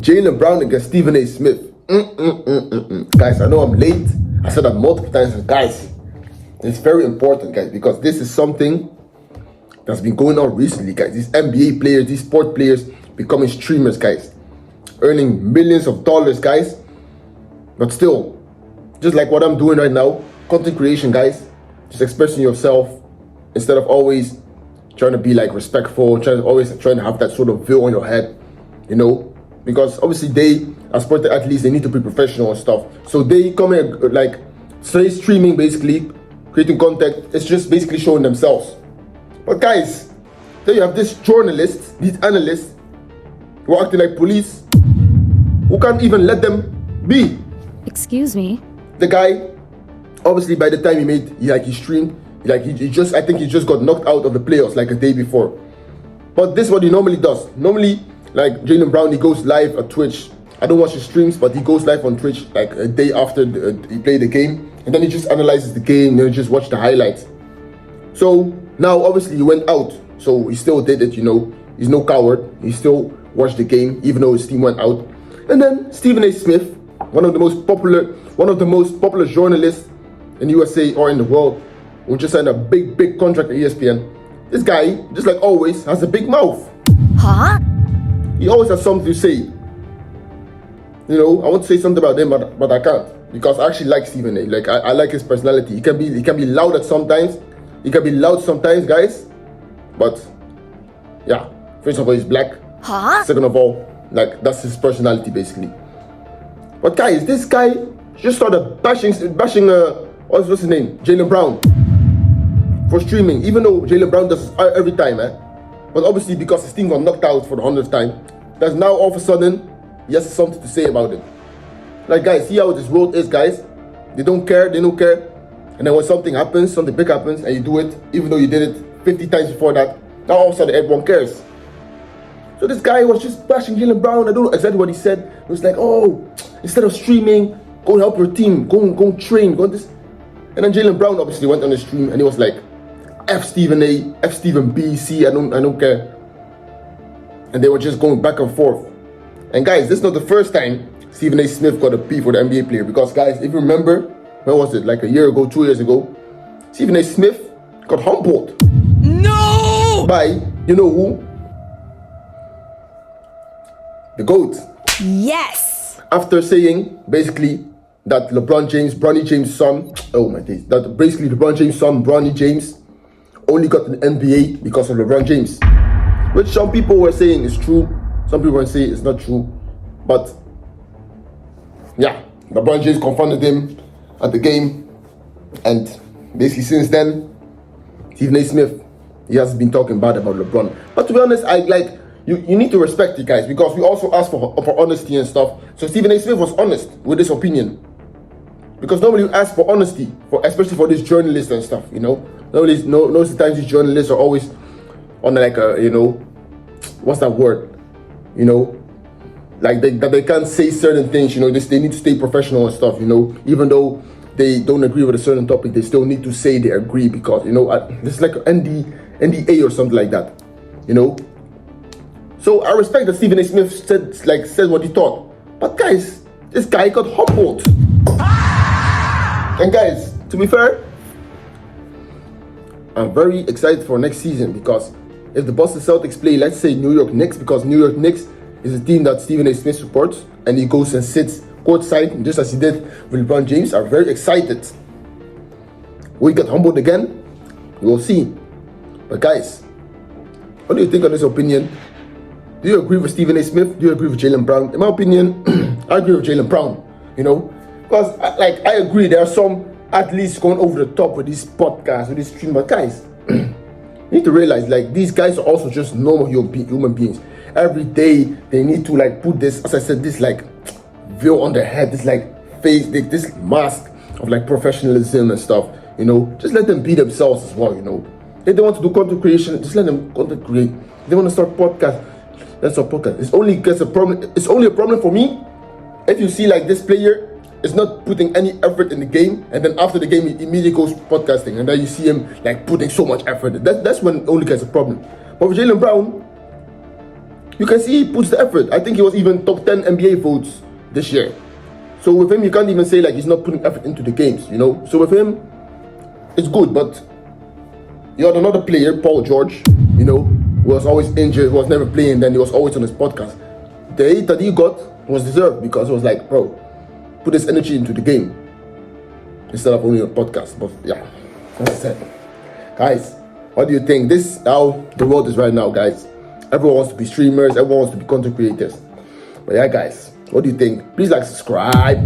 Jaylen Brown against Stephen A. Smith. Guys, I know I'm late. I said that multiple times. Guys, it's very important, guys, because this is something that's been going on recently, guys. These NBA players, these sport players becoming streamers, guys. Earning millions of dollars, guys. But still, just like what I'm doing right now, content creation, guys. Just expressing yourself instead of always trying to be like respectful, always trying to have that sort of veil on your head, you know? Because obviously they, as sport athletes, they need to be professional and stuff. So they come here like streaming, basically, creating content. It's just basically showing themselves. But guys, then you have these journalists, these analysts, who are acting like police, who can't even let them be. Excuse me. The guy, obviously, by the time he streamed, I think he just got knocked out of the playoffs like a day before. But this is what he normally does. Normally, like Jaylen Brown, he goes live at Twitch. I don't watch his streams, but he goes live on Twitch like a day after he played the game, and then he just analyzes the game, and just watch the highlights. So now, obviously, he went out, so he still did it. You know, he's no coward. He still watched the game, even though his team went out. And then Stephen A. Smith, one of the most popular journalists in USA or in the world, who just signed a big contract at ESPN. This guy, just like always, has a big mouth. Huh? He always has something to say. You know, I want to say something about him, but I can't, because I actually like Stephen A. Like I like his personality. He can be loud at sometimes. He can be loud sometimes, guys. But yeah, first of all, he's black. Huh? Second of all, like that's his personality basically. But guys, this guy just started bashing what's his name? Jaylen Brown for streaming, even though Jaylen Brown does this every time, But obviously, because his team got knocked out for the 100th time, that's now all of a sudden he has something to say about it. Like, guys, see how this world is, guys. They don't care. And then when something big happens, and you do it, even though you did it 50 times before that, now all of a sudden everyone cares. So this guy was just bashing Jaylen Brown. I don't know exactly what he said. It was like, oh, instead of streaming, go and help your team, go train, go this. And then Jaylen Brown obviously went on the stream and he was like, F Stephen A, F Stephen B, C, I don't care. And they were just going back and forth. And guys, this is not the first time Stephen A. Smith got a beef with an NBA player. Because guys, if you remember, when was it? Like a year ago, 2 years ago, Stephen A. Smith got humbled. No! By, you know who? The GOAT. Yes! After saying, basically, that Bronny James' son, oh my days, that basically LeBron James' son, Bronny James, only got an NBA because of LeBron James. Which some people were saying is true, some people were saying it's not true. But yeah, LeBron James confronted him at the game, and basically since then, Stephen A. Smith, he has been talking bad about LeBron. But to be honest, you need to respect it, guys, because we also ask for honesty and stuff. So Stephen A. Smith was honest with his opinion. Because normally you ask for honesty, especially for these journalists and stuff, you know. Most of the times these journalists are always on like a, you know, what's that word? You know, like they can't say certain things, you know, they need to stay professional and stuff, you know. Even though they don't agree with a certain topic, they still need to say they agree because, you know, this is like NDA or something like that, you know. So I respect that Stephen A. Smith said what he thought. But guys, this guy got humbled. And guys, to be fair, I'm very excited for next season, because if the Boston Celtics play, let's say New York Knicks, because New York Knicks is a team that Stephen A. Smith supports, and he goes and sits courtside, just as he did with LeBron James, I'm very excited. Will he get humbled again? We will see. But guys, what do you think on this opinion? Do you agree with Stephen A. Smith? Do you agree with Jaylen Brown? In my opinion, I agree with Jaylen Brown, you know, because I agree there are some athletes going over the top with these podcasts, with these streams, but guys, you need to realize, like, these guys are also just normal human beings. Every day they need to like put this, as I said, this like veil on their head, this like face, this mask of like professionalism and stuff, you know. Just let them be themselves as well, you know. If they want to do content creation, just let them content create. If they want to start podcast, let's start podcast. It's only a problem for me if you see like this player is not putting any effort in the game, and then after the game he immediately goes podcasting, and then you see him like putting so much effort. That's when it only gets a problem. But with Jaylen Brown, you can see he puts the effort. I think he was even top 10 NBA votes this year. So with him, you can't even say like he's not putting effort into the games, you know. So with him, it's good. But you had another player, Paul George, you know, who was always injured, who was never playing, then he was always on his podcast. The hate that he got was deserved because it was like, bro, put this energy into the game instead of only a podcast. But yeah, that's it. Guys, what do you think? This is how the world is right now, guys. Everyone wants to be streamers, everyone wants to be content creators. But yeah, guys, what do you think? Please like, subscribe.